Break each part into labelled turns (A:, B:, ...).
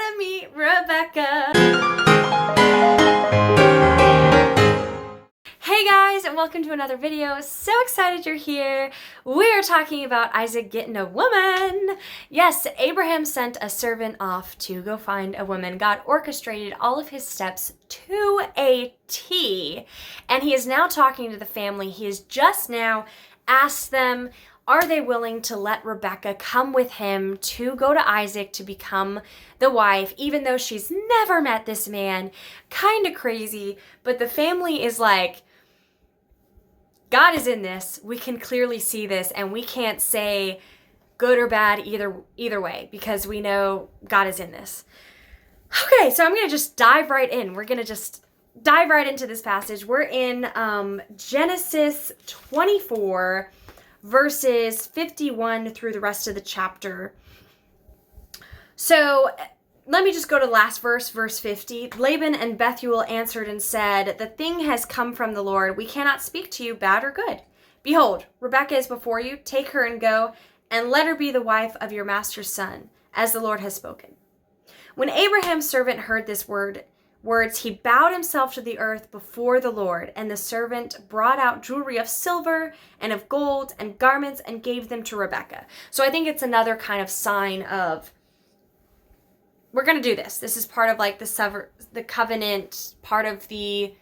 A: to meet Rebecca. Hey guys, and welcome to another video. So excited you're here. We are talking about Isaac getting a woman. Yes, Abraham sent a servant off to go find a woman. God orchestrated all of his steps to a T, and he is now talking to the family. He has just now asked them, are they willing to let Rebecca come with him to go to Isaac to become the wife, even though she's never met this man? Kind of crazy, but the family is like, God is in this. We can clearly see this, and we can't say good or bad either way because we know God is in this. Okay, so I'm going to just dive right in. We're going to just dive right into this passage. We're in Genesis 24, verses 51 through the rest of the chapter. So let me just go to the last verse, verse 50. Laban and Bethuel answered and said, the thing has come from the Lord. We cannot speak to you bad or good. Behold, Rebekah is before you. Take her and go, and let her be the wife of your master's son, as the Lord has spoken. When Abraham's servant heard this words, he bowed himself to the earth before the Lord, and the servant brought out jewelry of silver and of gold and garments and gave them to Rebekah. So I think it's another kind of sign of, we're going to do this. This is part of like the covenant, part of the,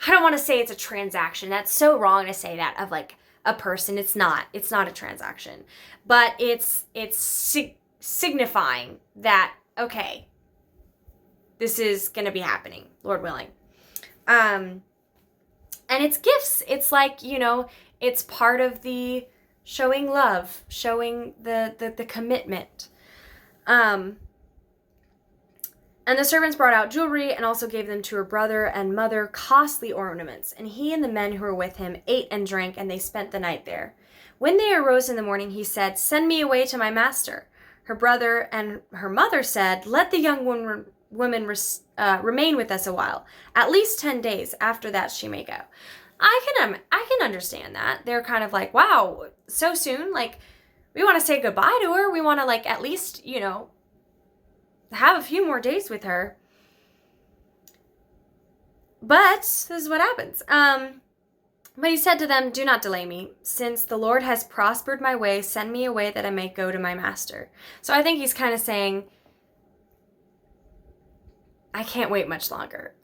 A: I don't want to say it's a transaction. That's so wrong to say that of like a person. It's not a transaction, but it's signifying that, okay, this is going to be happening, Lord willing. And it's gifts. It's like, it's part of the showing love, showing the commitment. And the servants brought out jewelry and also gave them to her brother and mother costly ornaments. And he and the men who were with him ate and drank, and they spent the night there. When they arose in the morning, he said, send me away to my master. Her brother and her mother said, let the young woman remain with us a while, at least 10 days. After that she may go. I can understand that. They're kind of like, wow, so soon? Like, we want to say goodbye to her. We want to like at least, have a few more days with her. But this is what happens. But he said to them, do not delay me. Since the Lord has prospered my way, send me away that I may go to my master. So I think he's kind of saying, I can't wait much longer.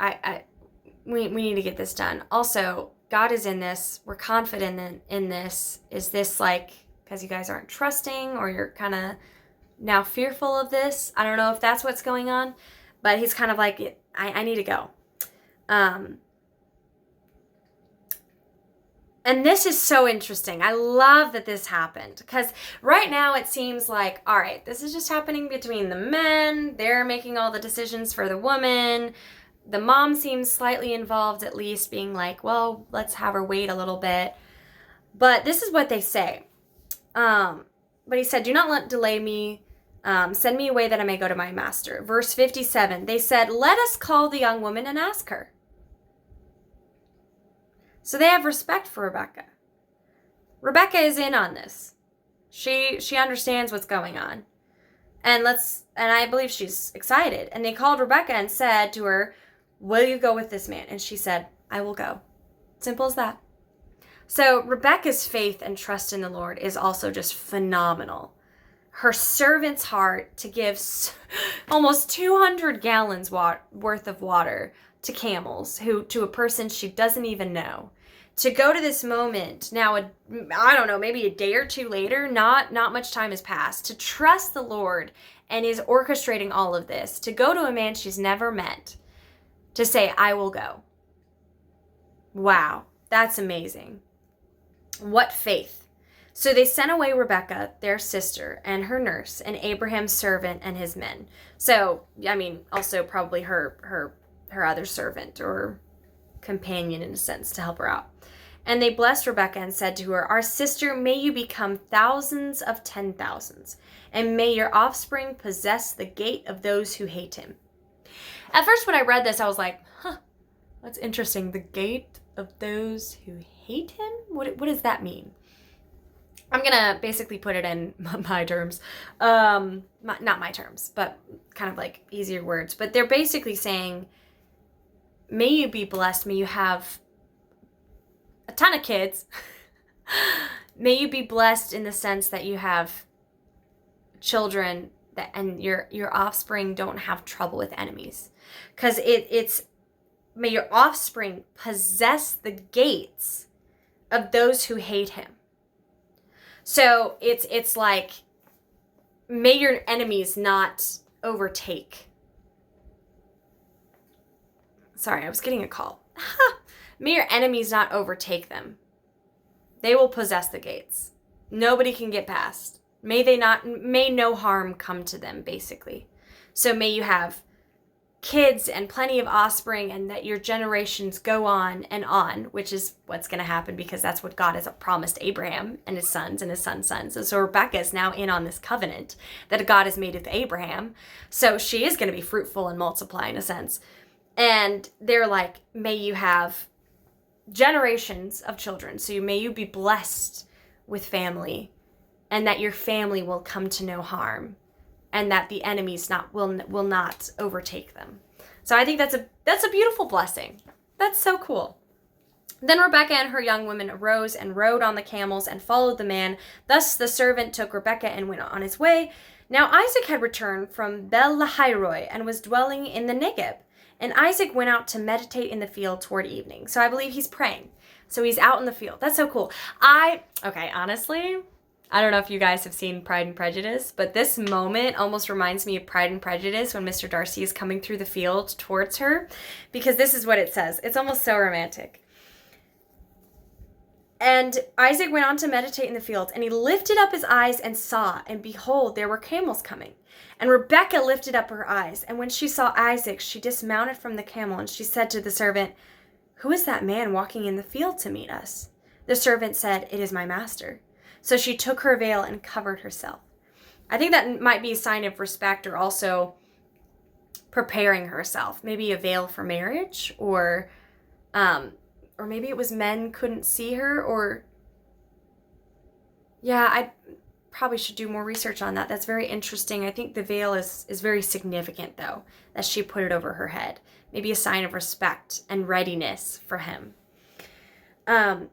A: We need to get this done. Also, God is in this. We're confident in this. Is this like because you guys aren't trusting, or you're kind of now fearful of this? I don't know if that's what's going on, but he's kind of like, I need to go. And this is so interesting. I love that this happened because right now it seems like, all right, this is just happening between the men. They're making all the decisions for the woman. The mom seems slightly involved, at least being like, well, let's have her wait a little bit. But this is what they say. But he said, do not delay me. Send me away that I may go to my master. Verse 57, they said, let us call the young woman and ask her. So they have respect for Rebecca. Rebecca is in on this. She understands what's going on. And I believe she's excited. And they called Rebecca and said to her, will you go with this man? And she said, I will go. Simple as that. So Rebecca's faith and trust in the Lord is also just phenomenal. Her servant's heart to give almost 200 gallons worth of water to camels, to a person she doesn't even know, to go to this moment now, I don't know, maybe a day or two later, not much time has passed, to trust the Lord and is orchestrating all of this, to go to a man she's never met, to say, I will go. Wow, that's amazing. What faith. So they sent away Rebecca, their sister, and her nurse, and Abraham's servant and his men. So, also probably her other servant or companion in a sense to help her out. And they blessed Rebecca and said to her, our sister, may you become thousands of 10,000s, and may your offspring possess the gate of those who hate him. At first when I read this, I was like, that's interesting. The gate of those who hate him? What does that mean? I'm going to basically put it in my terms. Not my terms, but kind of like easier words. But they're basically saying, may you be blessed. May you have a ton of kids. May you be blessed in the sense that you have children that, and your offspring don't have trouble with enemies. Because it's, may your offspring possess the gates of those who hate him. So it's like, may your enemies not overtake. Sorry, I was getting a call. May your enemies not overtake them. They will possess the gates. Nobody can get past. May no harm come to them, basically. So may you have kids and plenty of offspring, and that your generations go on, which is what's going to happen because that's what God has promised Abraham and his sons and his sons' sons. And so Rebecca is now in on this covenant that God has made with Abraham. So she is going to be fruitful and multiply in a sense. And they're like, may you have generations of children. So may you be blessed with family, and that your family will come to no harm, and that the enemies will not overtake them. So I think that's a beautiful blessing. That's so cool. Then Rebekah and her young women arose and rode on the camels and followed the man. Thus the servant took Rebekah and went on his way. Now Isaac had returned from Bel-lahai-roi and was dwelling in the Negeb. And Isaac went out to meditate in the field toward evening. So I believe he's praying. So he's out in the field. That's so cool. Honestly, I don't know if you guys have seen Pride and Prejudice, but this moment almost reminds me of Pride and Prejudice when Mr. Darcy is coming through the field towards her, because this is what it says. It's almost so romantic. And Isaac went on to meditate in the field, and he lifted up his eyes and saw, and behold, there were camels coming. And Rebekah lifted up her eyes, and when she saw Isaac, she dismounted from the camel, and she said to the servant, "Who is that man walking in the field to meet us?" The servant said, "It is my master." So she took her veil and covered herself. I think that might be a sign of respect, or also preparing herself. Maybe a veil for marriage, or maybe it was men couldn't see her, or yeah, I probably should do more research on that. That's very interesting. I think the veil is very significant, though, that she put it over her head. Maybe a sign of respect and readiness for him. Veil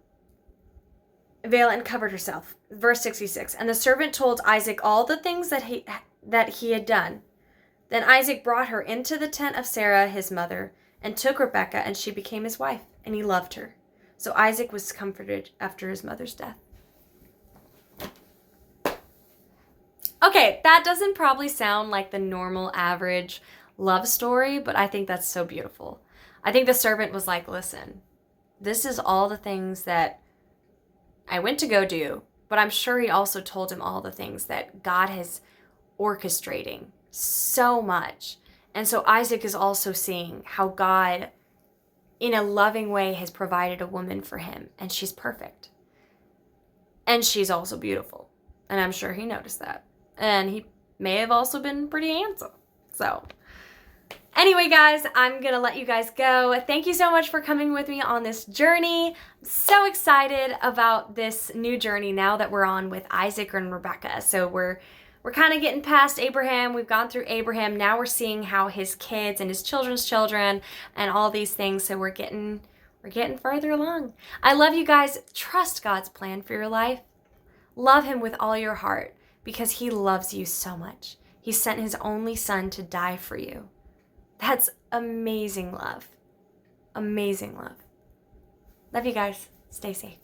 A: and covered herself. Verse 66. And the servant told Isaac all the things that he had done. Then Isaac brought her into the tent of Sarah, his mother, and took Rebekah, and she became his wife, and he loved her. So Isaac was comforted after his mother's death. Okay, that doesn't probably sound like the normal average love story, but I think that's so beautiful. I think the servant was like, listen, this is all the things that I went to go do, but I'm sure he also told him all the things that God has orchestrating so much. And so Isaac is also seeing how God, in a loving way, has provided a woman for him, and she's perfect. And she's also beautiful. And I'm sure he noticed that. And he may have also been pretty handsome. So anyway, guys, I'm going to let you guys go. Thank you so much for coming with me on this journey. I'm so excited about this new journey now that we're on with Isaac and Rebekah. So we're kind of getting past Abraham. We've gone through Abraham. Now we're seeing how his kids and his children's children and all these things. So we're getting further along. I love you guys. Trust God's plan for your life. Love him with all your heart, because he loves you so much. He sent his only son to die for you. That's amazing love. Amazing love. Love you guys. Stay safe.